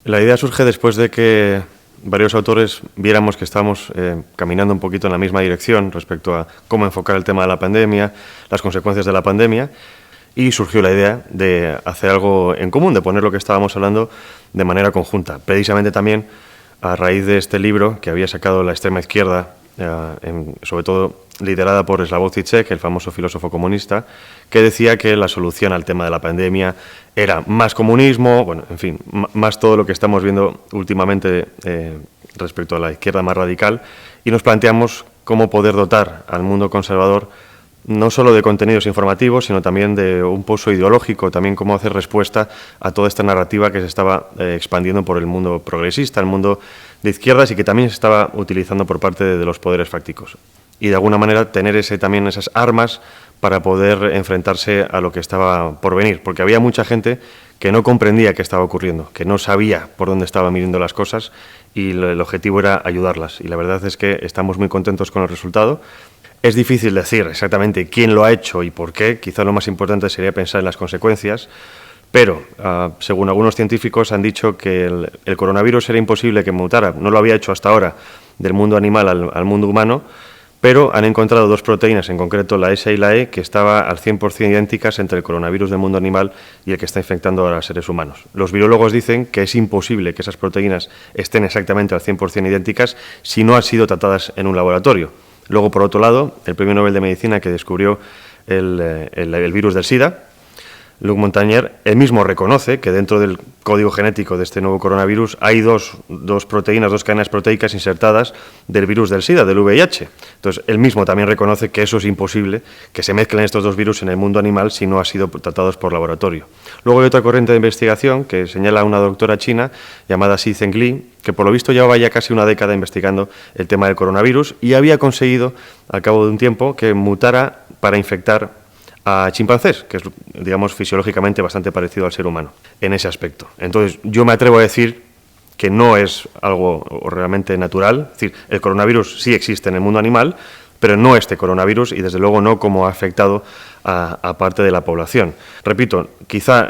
La idea surge después de que varios autores viéramos que estábamos caminando un poquito en la misma dirección respecto a cómo enfocar el tema de la pandemia, las consecuencias de la pandemia, y surgió la idea de hacer algo en común, de poner lo que estábamos hablando de manera conjunta. Precisamente también a raíz de este libro que había sacado la extrema izquierda, sobre todo liderada por Slavoj Žižek, el famoso filósofo comunista, que decía que la solución al tema de la pandemia era más comunismo, bueno, en fin, más todo lo que estamos viendo últimamente respecto a la izquierda más radical, y nos planteamos cómo poder dotar al mundo conservador no solo de contenidos informativos, sino también de un pozo ideológico, también cómo hacer respuesta a toda esta narrativa que se estaba expandiendo por el mundo progresista, el mundo de izquierdas, y que también se estaba utilizando por parte de los poderes fácticos. Y de alguna manera tener también esas armas para poder enfrentarse a lo que estaba por venir, porque había mucha gente que no comprendía qué estaba ocurriendo, que no sabía por dónde estaban viniendo las cosas, y el objetivo era ayudarlas. Y la verdad es que estamos muy contentos con el resultado. Es difícil decir exactamente quién lo ha hecho y por qué, quizá lo más importante sería pensar en las consecuencias, pero según algunos científicos han dicho que el coronavirus era imposible que mutara, no lo había hecho hasta ahora del mundo animal al mundo humano, pero han encontrado dos proteínas, en concreto la S y la E, que estaban al 100% idénticas entre el coronavirus del mundo animal y el que está infectando a los seres humanos. Los virólogos dicen que es imposible que esas proteínas estén exactamente al 100% idénticas si no han sido tratadas en un laboratorio. Luego, por otro lado, el Premio Nobel de Medicina que descubrió el virus del SIDA, Luc Montagnier, él mismo reconoce que dentro del código genético de este nuevo coronavirus hay dos proteínas, dos cadenas proteicas insertadas del virus del SIDA, del VIH. Entonces, él mismo también reconoce que eso es imposible, que se mezclen estos dos virus en el mundo animal si no han sido tratados por laboratorio. Luego hay otra corriente de investigación que señala a una doctora china llamada Xi Zhengli, que por lo visto llevaba ya casi una década investigando el tema del coronavirus y había conseguido, al cabo de un tiempo, que mutara para infectar a chimpancés, que es, digamos, fisiológicamente bastante parecido al ser humano en ese aspecto. Entonces, yo me atrevo a decir que no es algo realmente natural. Es decir, el coronavirus sí existe en el mundo animal, pero no este coronavirus y, desde luego, no como ha afectado a parte de la población. Repito, quizá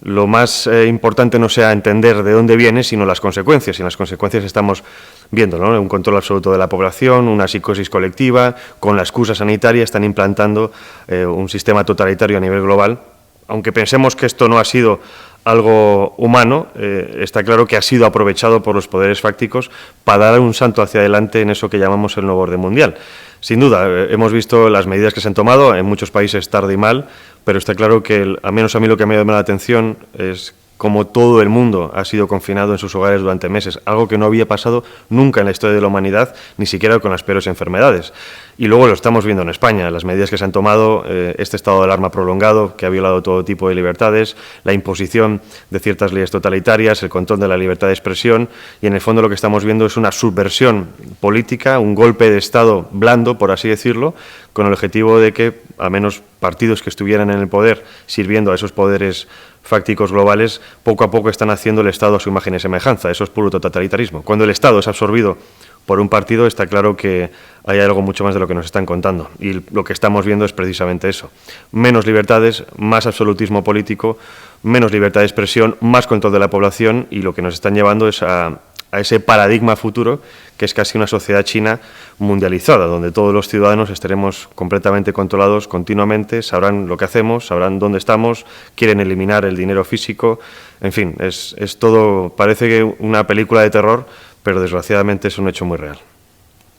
lo más importante no sea entender de dónde viene, sino las consecuencias. Y las consecuencias estamos viendo, ¿no? Un control absoluto de la población, una psicosis colectiva, con la excusa sanitaria están implantando un sistema totalitario a nivel global. Aunque pensemos que esto no ha sido algo humano, está claro que ha sido aprovechado por los poderes fácticos para dar un salto hacia adelante en eso que llamamos el nuevo orden mundial. Sin duda, hemos visto las medidas que se han tomado, en muchos países tarde y mal, pero está claro que, al menos a mí lo que me ha llamado la atención es cómo todo el mundo ha sido confinado en sus hogares durante meses, algo que no había pasado nunca en la historia de la humanidad, ni siquiera con las peores enfermedades. Y luego lo estamos viendo en España, las medidas que se han tomado, este estado de alarma prolongado, que ha violado todo tipo de libertades, la imposición de ciertas leyes totalitarias, el control de la libertad de expresión, y en el fondo lo que estamos viendo es una subversión política, un golpe de Estado blando, por así decirlo, con el objetivo de que, al menos partidos que estuvieran en el poder, sirviendo a esos poderes fácticos globales, poco a poco están haciendo el Estado a su imagen y semejanza. Eso es puro totalitarismo. Cuando el Estado es absorbido por un partido, está claro que hay algo mucho más de lo que nos están contando. Y lo que estamos viendo es precisamente eso. Menos libertades, más absolutismo político, menos libertad de expresión, más control de la población, y lo que nos están llevando es a ese paradigma futuro que es casi una sociedad china mundializada, donde todos los ciudadanos estaremos completamente controlados continuamente, sabrán lo que hacemos, sabrán dónde estamos, quieren eliminar el dinero físico, en fin, es todo, parece que una película de terror, pero desgraciadamente es un hecho muy real.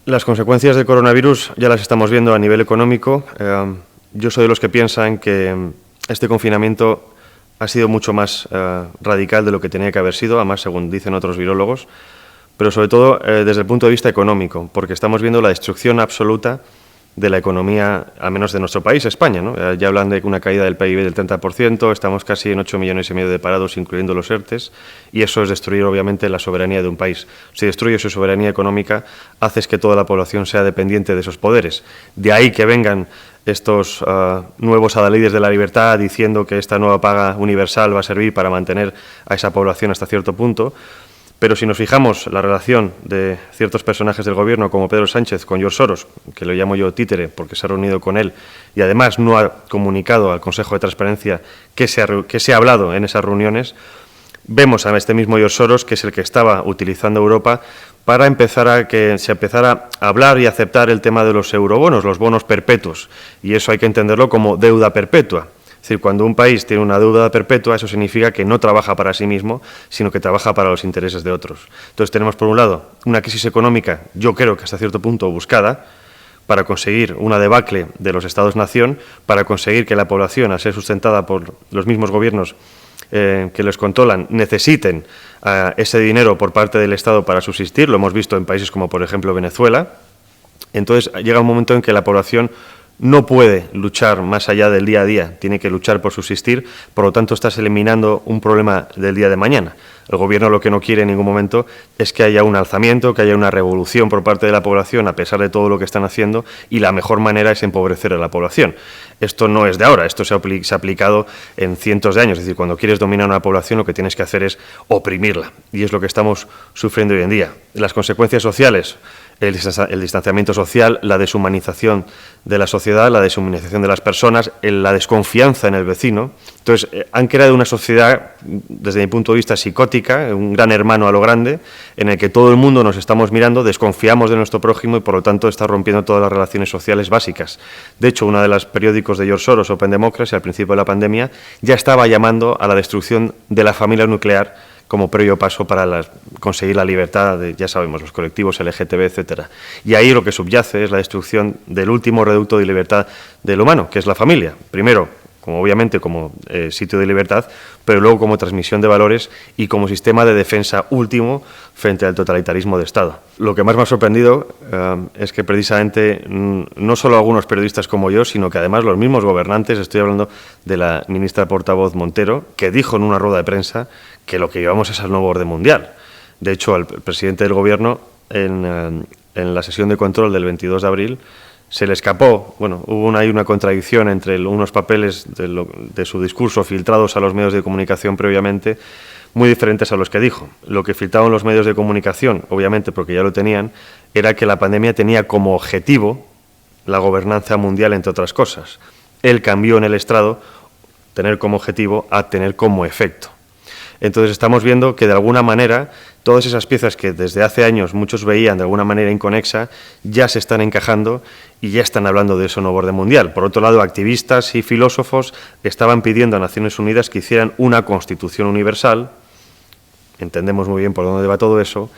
Las consecuencias del coronavirus ya las estamos viendo a nivel económico. Yo soy de los que piensan que este confinamiento ha sido mucho más radical de lo que tenía que haber sido, además, según dicen otros virólogos, pero sobre todo desde el punto de vista económico, porque estamos viendo la destrucción absoluta de la economía, al menos de nuestro país, España, ¿no? Ya hablan de una caída del PIB del 30%, estamos casi en 8,5 millones de parados, incluyendo los ERTES, y eso es destruir, obviamente, la soberanía de un país. Si destruye su soberanía económica, haces que toda la población sea dependiente de esos poderes. De ahí que vengan estos nuevos adalides de la libertad diciendo que esta nueva paga universal va a servir para mantener a esa población hasta cierto punto. Pero si nos fijamos la relación de ciertos personajes del Gobierno, como Pedro Sánchez, con George Soros, que lo llamo yo títere porque se ha reunido con él y además no ha comunicado al Consejo de Transparencia que se ha hablado en esas reuniones, vemos a este mismo George Soros, que es el que estaba utilizando Europa para empezar a que se empezara a hablar y aceptar el tema de los eurobonos, los bonos perpetuos, y eso hay que entenderlo como deuda perpetua. Es decir, cuando un país tiene una deuda perpetua, eso significa que no trabaja para sí mismo, sino que trabaja para los intereses de otros. Entonces tenemos, por un lado, una crisis económica, yo creo que hasta cierto punto buscada, para conseguir una debacle de los Estados-nación, para conseguir que la población, al ser sustentada por los mismos gobiernos que les controlan, necesiten ese dinero por parte del Estado para subsistir. Lo hemos visto en países como, por ejemplo, Venezuela. Entonces llega un momento en que la población no puede luchar más allá del día a día, tiene que luchar por subsistir, por lo tanto estás eliminando un problema del día de mañana. El Gobierno lo que no quiere en ningún momento es que haya un alzamiento, que haya una revolución por parte de la población a pesar de todo lo que están haciendo, y la mejor manera es empobrecer a la población. Esto no es de ahora, esto se ha aplicado en cientos de años, es decir, cuando quieres dominar a una población lo que tienes que hacer es oprimirla, y es lo que estamos sufriendo hoy en día. Las consecuencias sociales: el distanciamiento social, la deshumanización de la sociedad, la deshumanización de las personas, la desconfianza en el vecino. Entonces, han creado una sociedad, desde mi punto de vista, psicótica, un gran hermano a lo grande, en el que todo el mundo nos estamos mirando, desconfiamos de nuestro prójimo y, por lo tanto, está rompiendo todas las relaciones sociales básicas. De hecho, uno de los periódicos de George Soros, Open Democracy, al principio de la pandemia, ya estaba llamando a la destrucción de la familia nuclear como previo paso para conseguir la libertad de, ya sabemos, los colectivos LGTB, etcétera. Y ahí lo que subyace es la destrucción del último reducto de libertad del humano, que es la familia. Primero, obviamente como sitio de libertad, pero luego como transmisión de valores y como sistema de defensa último frente al totalitarismo de Estado. Lo que más me ha sorprendido es que precisamente no solo algunos periodistas como yo, sino que además los mismos gobernantes, estoy hablando de la ministra portavoz Montero, que dijo en una rueda de prensa que lo que llevamos es al nuevo orden mundial. De hecho, al presidente del Gobierno, en la sesión de control del 22 de abril, se le escapó, bueno, hubo ahí una contradicción entre unos papeles de su discurso filtrados a los medios de comunicación previamente, muy diferentes a los que dijo. Lo que filtraron los medios de comunicación, obviamente porque ya lo tenían, era que la pandemia tenía como objetivo la gobernanza mundial, entre otras cosas. Él cambió en el estrado tener como objetivo a tener como efecto. Entonces estamos viendo que de alguna manera todas esas piezas que desde hace años muchos veían de alguna manera inconexa ya se están encajando y ya están hablando de ese nuevo orden mundial. Por otro lado, activistas y filósofos estaban pidiendo a Naciones Unidas que hicieran una constitución universal. Entendemos muy bien por dónde va todo eso.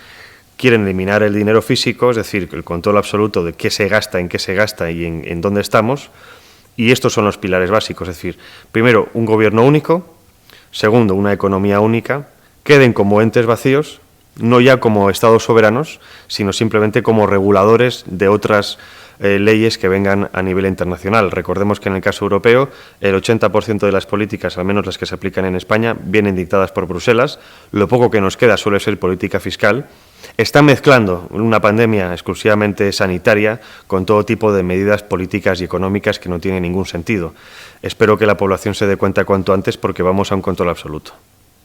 Quieren eliminar el dinero físico, es decir, el control absoluto de qué se gasta, en qué se gasta y en dónde estamos. Y estos son los pilares básicos, es decir, primero, un gobierno único. Segundo, una economía única, queden como entes vacíos, no ya como estados soberanos, sino simplemente como reguladores de otras leyes que vengan a nivel internacional. Recordemos que en el caso europeo, el 80% de las políticas, al menos las que se aplican en España, vienen dictadas por Bruselas. Lo poco que nos queda suele ser política fiscal. Están mezclando una pandemia exclusivamente sanitaria con todo tipo de medidas políticas y económicas que no tienen ningún sentido. Espero que la población se dé cuenta cuanto antes porque vamos a un control absoluto.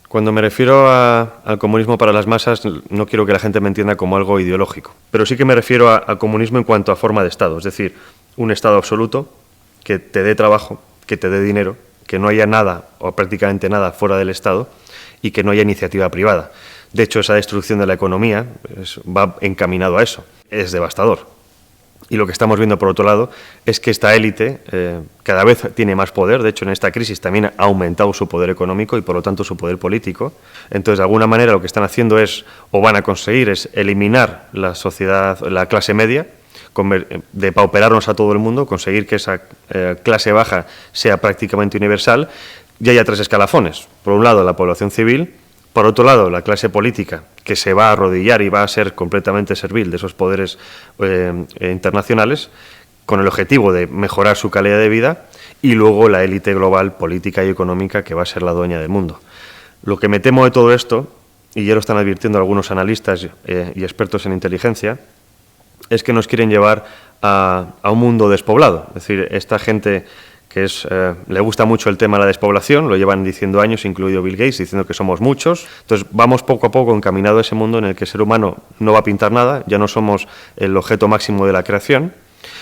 Cuando me refiero al comunismo para las masas, no quiero que la gente me entienda como algo ideológico, pero sí que me refiero a comunismo en cuanto a forma de Estado, es decir, un Estado absoluto que te dé trabajo, que te dé dinero, que no haya nada o prácticamente nada fuera del Estado y que no haya iniciativa privada. De hecho, esa destrucción de la economía va encaminado a eso. Es devastador. Y lo que estamos viendo, por otro lado, es que esta élite cada vez tiene más poder. De hecho, en esta crisis también ha aumentado su poder económico y, por lo tanto, su poder político. Entonces, de alguna manera, lo que están haciendo es, o van a conseguir, es eliminar la sociedad, la clase media, depauperarnos a todo el mundo, conseguir que esa clase baja sea prácticamente universal. Y haya tres escalafones. Por un lado, la población civil. Por otro lado, la clase política, que se va a arrodillar y va a ser completamente servil de esos poderes internacionales, con el objetivo de mejorar su calidad de vida, y luego la élite global, política y económica, que va a ser la dueña del mundo. Lo que me temo de todo esto, y ya lo están advirtiendo algunos analistas y expertos en inteligencia, es que nos quieren llevar a un mundo despoblado. Es decir, esta gente que le gusta mucho el tema de la despoblación, lo llevan diciendo años, incluido Bill Gates, diciendo que somos muchos. Entonces vamos poco a poco encaminado a ese mundo en el que el ser humano no va a pintar nada, ya no somos el objeto máximo de la creación,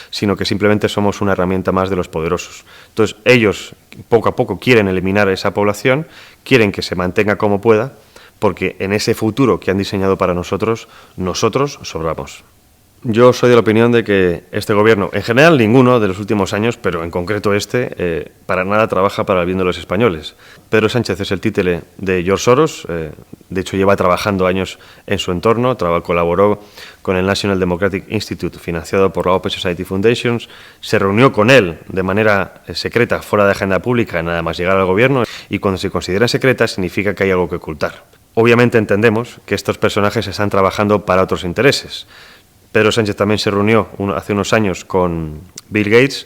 sino que simplemente somos una herramienta más de los poderosos. Entonces ellos poco a poco quieren eliminar esa población, quieren que se mantenga como pueda, porque en ese futuro que han diseñado para nosotros sobramos. Yo soy de la opinión de que este gobierno, en general ninguno de los últimos años, pero en concreto para nada trabaja para el bien de los españoles. Pedro Sánchez es el títere de George Soros, de hecho lleva trabajando años en su entorno, colaboró con el National Democratic Institute, financiado por la Open Society Foundation, se reunió con él de manera secreta, fuera de agenda pública, nada más llegar al gobierno, y cuando se considera secreta significa que hay algo que ocultar. Obviamente entendemos que estos personajes están trabajando para otros intereses. Pedro Sánchez también se reunió hace unos años con Bill Gates,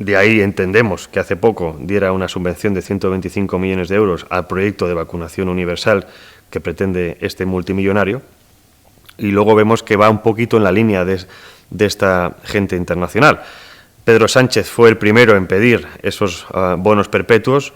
de ahí entendemos que hace poco diera una subvención de 125 millones de euros al proyecto de vacunación universal que pretende este multimillonario, y luego vemos que va un poquito en la línea de esta gente internacional. Pedro Sánchez fue el primero en pedir esos bonos perpetuos,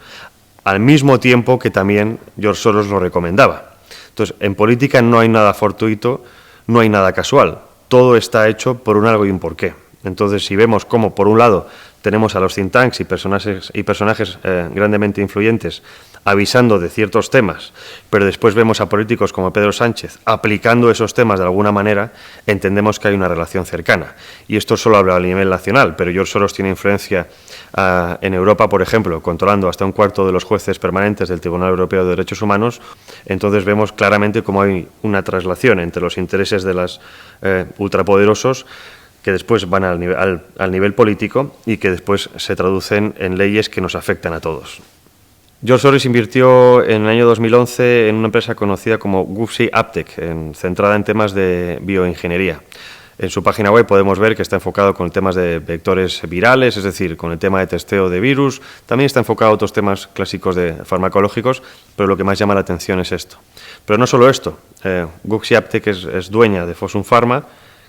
al mismo tiempo que también George Soros lo recomendaba. Entonces, en política no hay nada fortuito, no hay nada casual. Todo está hecho por un algo y un porqué. Entonces, si vemos cómo, por un lado, tenemos a los think tanks y personajes grandemente influyentes avisando de ciertos temas, pero después vemos a políticos como Pedro Sánchez aplicando esos temas de alguna manera, entendemos que hay una relación cercana. Y esto solo habla a nivel nacional, pero George Soros tiene influencia en Europa, por ejemplo, controlando hasta un cuarto de los jueces permanentes del Tribunal Europeo de Derechos Humanos. Entonces vemos claramente cómo hay una traslación entre los intereses de los ultrapoderosos que después van al nivel político y que después se traducen en leyes que nos afectan a todos. George Soros invirtió en el año 2011 en una empresa conocida como WuXi AppTec, centrada en temas de bioingeniería. En su página web podemos ver que está enfocado con temas de vectores virales, es decir, con el tema de testeo de virus. También está enfocado a otros temas clásicos farmacológicos, pero lo que más llama la atención es esto. Pero no solo esto, WuXi AppTec es dueña de Fosun Pharma,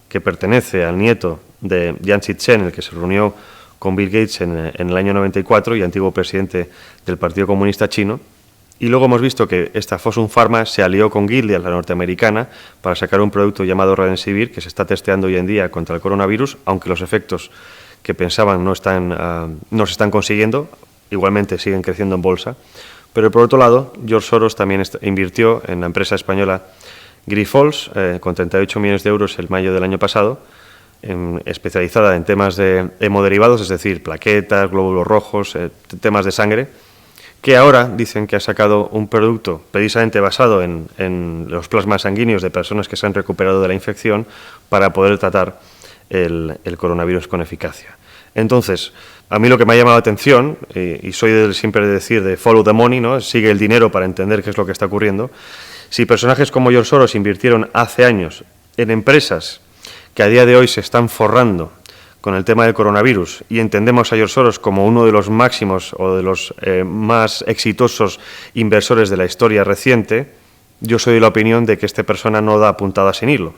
que pertenece al nieto de Jiang Zemin, el que se reunió con Bill Gates en el año 94 y antiguo presidente del Partido Comunista Chino. Y luego hemos visto que esta Fosun Pharma se alió con Gilead, la norteamericana, para sacar un producto llamado Remdesivir, que se está testeando hoy en día contra el coronavirus, aunque los efectos que pensaban no se están consiguiendo, igualmente siguen creciendo en bolsa. Pero por otro lado, George Soros también invirtió en la empresa española Grifols, con 38 millones de euros en mayo del año pasado, especializada en temas de hemoderivados, es decir, plaquetas, glóbulos rojos, temas de sangre, que ahora dicen que ha sacado un producto precisamente basado en los plasmas sanguíneos de personas que se han recuperado de la infección para poder tratar el coronavirus con eficacia. Entonces, a mí lo que me ha llamado la atención, y soy siempre de decir de follow the money, ¿no? Sigue el dinero para entender qué es lo que está ocurriendo. Si personajes como George Soros invirtieron hace años en empresas que a día de hoy se están forrando con el tema del coronavirus y entendemos a George Soros como uno de los máximos o de los más exitosos inversores de la historia reciente, yo soy de la opinión de que esta persona no da puntada sin hilo.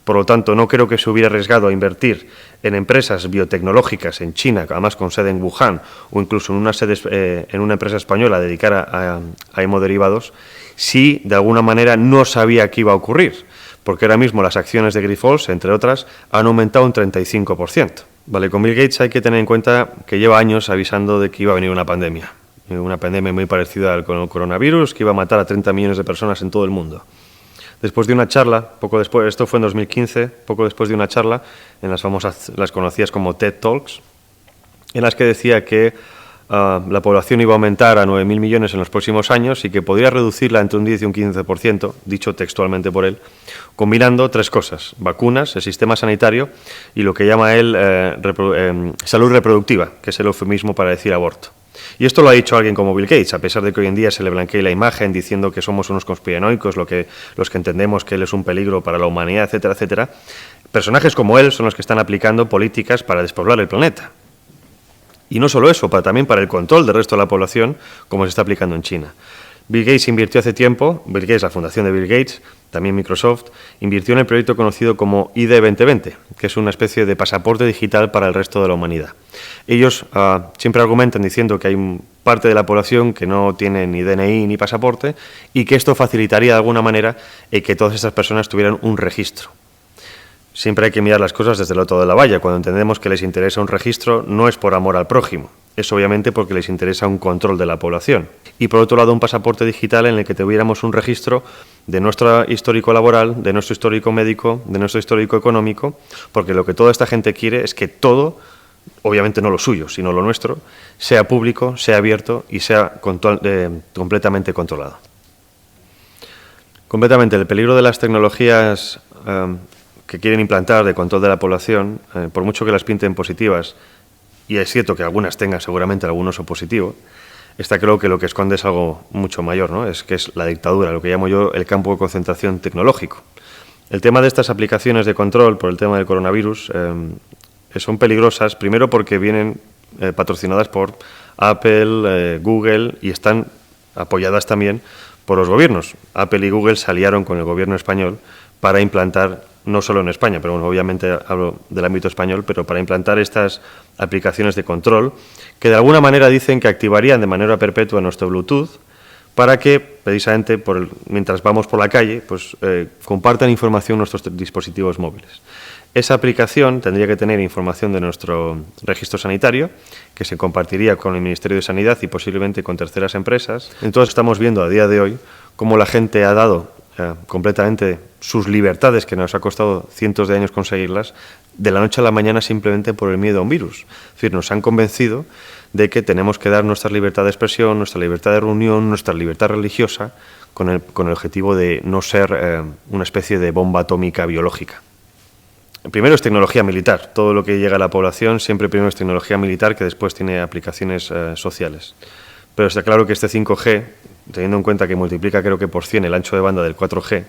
Por lo tanto, no creo que se hubiera arriesgado a invertir en empresas biotecnológicas en China, además con sede en Wuhan, o incluso en una empresa española dedicada a hemoderivados, si de alguna manera no sabía qué iba a ocurrir, porque ahora mismo las acciones de Grifols, entre otras, han aumentado un 35%. Vale, con Bill Gates hay que tener en cuenta que lleva años avisando de que iba a venir una pandemia muy parecida al coronavirus, que iba a matar a 30 millones de personas en todo el mundo. Después de una charla, poco después, esto fue en 2015, poco después de una charla en las conocidas como TED Talks, en las que decía que la población iba a aumentar a 9.000 millones en los próximos años y que podría reducirla entre un 10 y un 15%, dicho textualmente por él, combinando tres cosas: vacunas, el sistema sanitario y lo que llama él salud reproductiva, que es el eufemismo para decir aborto. Y esto lo ha dicho alguien como Bill Gates, a pesar de que hoy en día se le blanquee la imagen diciendo que somos unos conspiranoicos, los que entendemos que él es un peligro para la humanidad, etcétera, etcétera. Personajes como él son los que están aplicando políticas para despoblar el planeta. Y no solo eso, también para el control del resto de la población, como se está aplicando en China. Bill Gates invirtió hace tiempo, Bill Gates, la fundación de Bill Gates, también Microsoft, invirtió en el proyecto conocido como ID 2020, que es una especie de pasaporte digital para el resto de la humanidad. Ellos siempre argumentan diciendo que hay parte de la población que no tiene ni DNI ni pasaporte y que esto facilitaría de alguna manera que todas estas personas tuvieran un registro. Siempre hay que mirar las cosas desde el otro lado de la valla. Cuando entendemos que les interesa un registro, no es por amor al prójimo, es obviamente porque les interesa un control de la población. Y por otro lado, un pasaporte digital en el que tuviéramos un registro de nuestro histórico laboral, de nuestro histórico médico, de nuestro histórico económico, porque lo que toda esta gente quiere es que todo, obviamente no lo suyo, sino lo nuestro, sea público, sea abierto y sea completamente controlado. Completamente, el peligro de las tecnologías que quieren implantar de control de la población, por mucho que las pinten positivas, y es cierto que algunas tengan seguramente algún uso positivo, está claro que lo que esconde es algo mucho mayor, ¿no? Es que es la dictadura, lo que llamo yo el campo de concentración tecnológico. El tema de estas aplicaciones de control por el tema del coronavirus son peligrosas, primero porque vienen patrocinadas por Apple, Google y están apoyadas también por los gobiernos. Apple y Google se aliaron con el gobierno español para implantar, no solo en España, pero bueno, obviamente hablo del ámbito español, pero para implantar estas aplicaciones de control que de alguna manera dicen que activarían de manera perpetua nuestro Bluetooth para que, precisamente, mientras vamos por la calle, pues compartan información nuestros dispositivos móviles. Esa aplicación tendría que tener información de nuestro registro sanitario, que se compartiría con el Ministerio de Sanidad y posiblemente con terceras empresas. Entonces estamos viendo a día de hoy cómo la gente ha dado completamente sus libertades, que nos ha costado cientos de años conseguirlas, de la noche a la mañana simplemente por el miedo a un virus. Es decir, nos han convencido de que tenemos que dar nuestra libertad de expresión, nuestra libertad de reunión, nuestra libertad religiosa, con el objetivo de no ser una especie de bomba atómica biológica. Primero es tecnología militar. Todo lo que llega a la población siempre primero es tecnología militar que después tiene aplicaciones sociales. Pero está claro que este 5G, teniendo en cuenta que multiplica creo que por 100 el ancho de banda del 4G,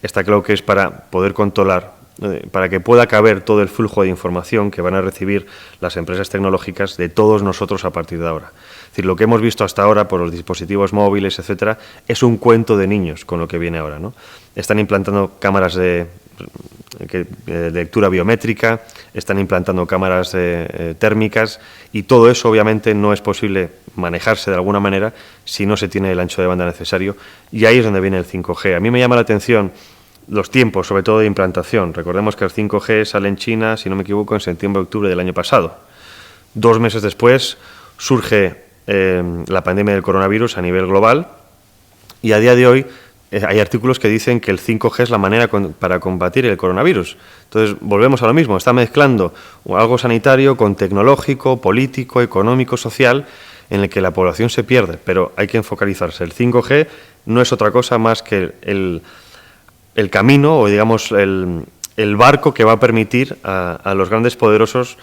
está claro que es para poder controlar, para que pueda caber todo el flujo de información que van a recibir las empresas tecnológicas de todos nosotros a partir de ahora. Es decir, lo que hemos visto hasta ahora por los dispositivos móviles, etcétera, es un cuento de niños con lo que viene ahora, ¿no? Están implantando cámaras de lectura biométrica, están implantando cámaras térmicas y todo eso obviamente no es posible manejarse de alguna manera si no se tiene el ancho de banda necesario y ahí es donde viene el 5G. A mí me llama la atención los tiempos, sobre todo de implantación. Recordemos que el 5G sale en China, si no me equivoco, en septiembre-octubre del año pasado. 2 meses después surge la pandemia del coronavirus a nivel global y a día de hoy hay artículos que dicen que el 5G es la manera para combatir el coronavirus. Entonces, volvemos a lo mismo. Está mezclando algo sanitario con tecnológico, político, económico, social, en el que la población se pierde, pero hay que focalizarse. El 5G no es otra cosa más que el camino o, digamos, el barco que va a permitir a los grandes poderosos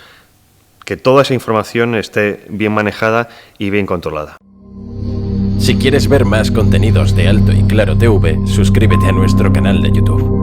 que toda esa información esté bien manejada y bien controlada. Si quieres ver más contenidos de Alto y Claro TV, suscríbete a nuestro canal de YouTube.